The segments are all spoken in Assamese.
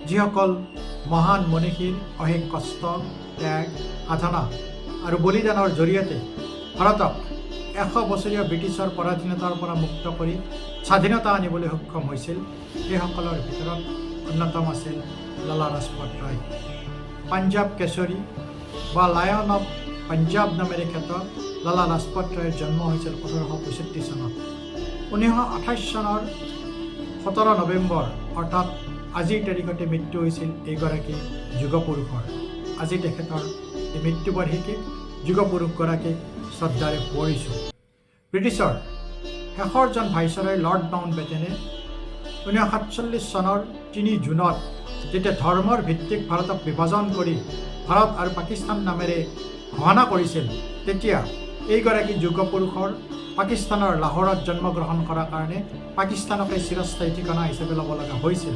যিসকল মহান মনীষীৰ অশেষ কষ্ট ত্যাগ সাধনা আৰু বলিদানৰ জৰিয়তে ভাৰতক 100 বছৰীয়া ব্ৰিটিছৰ পৰাধীনতাৰ পৰা মুক্ত কৰি স্বাধীনতা আনিবলৈ সক্ষম হৈছিল। সেইসকলৰ ভিতৰত অন্যতম আছিল লালা লাজপত ৰায়। পাঞ্জাৱ কেশৰী বা লায়ন অফ পাঞ্জাৱ নামেৰে খ্যাত লালা লাজপত ৰায়ৰ জন্ম হৈছিল 1865 চনত। 1928 চনৰ 17 নৱেম্বৰ অৰ্থাৎ আজিৰ তাৰিখতে মৃত্যু হৈছিল এইগৰাকী যুগপুৰুষৰ। আজি তেখেতৰ এই মৃত্যুবাৰ্ষিকীত যুগপুৰুষগৰাকীক শ্ৰদ্ধাৰে সোঁৱৰিছোঁ। ব্ৰিটিছৰ শেষৰজন ভাইচৰয় লৰ্ড মাউণ্ট বেটেনে 1947 চনৰ 3 জুনত যেতিয়া ধৰ্মৰ ভিত্তিক ভাৰতক বিভাজন কৰি ভাৰত আৰু পাকিস্তান নামেৰে ঘোষণা কৰিছিল, তেতিয়া এইগৰাকী যুগপুৰুষৰ পাকিস্তানৰ লাহোৰত জন্মগ্ৰহণ কৰাৰ কাৰণে পাকিস্তানকে চিৰস্থায়ী ঠিকনা হিচাপে ল'ব লগা হৈছিল।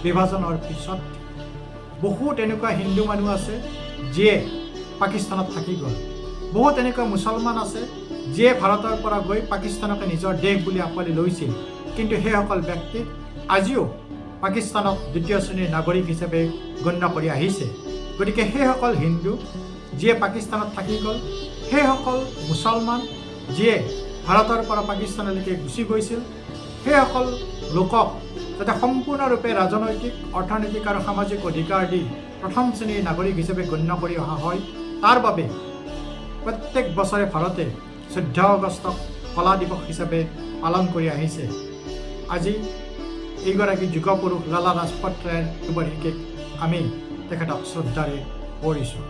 বিভাজনৰ পিছত বহুত এনেকুৱা হিন্দু মানুহ আছে যিয়ে পাকিস্তানত থাকি গ'ল। বহুত এনেকুৱা মুছলমান আছে যিয়ে ভাৰতৰ পৰা গৈ পাকিস্তানকে নিজৰ দেশ বুলি আঁকোৱালি লৈছিল, কিন্তু সেইসকল ব্যক্তিক আজিও পাকিস্তানক দ্বিতীয় শ্ৰেণীৰ নাগৰিক হিচাপে গণ্য কৰি আহিছে। গতিকে সেইসকল হিন্দু যিয়ে পাকিস্তানত থাকি গ'ল, সেইসকল মুছলমান যিয়ে ভাৰতৰ পৰা পাকিস্তানলৈকে গুচি গৈছিল, সেইসকল লোকক যাতে সম্পূৰ্ণৰূপে ৰাজনৈতিক, অৰ্থনৈতিক আৰু সামাজিক অধিকাৰ দি প্ৰথম শ্ৰেণীৰ নাগৰিক হিচাপে গণ্য কৰি অহা হয়, তাৰ বাবে প্ৰত্যেক বছৰে ভাৰতে 14 আগষ্টক কলা দিৱস হিচাপে পালন কৰি আহিছে। আজি এইগৰাকী যুগপুৰুষ লালা লাজপত ৰায়ৰ বাৰ্ষিকীক আমি তেখেতক শ্ৰদ্ধাৰে সোঁৱৰিছোঁ।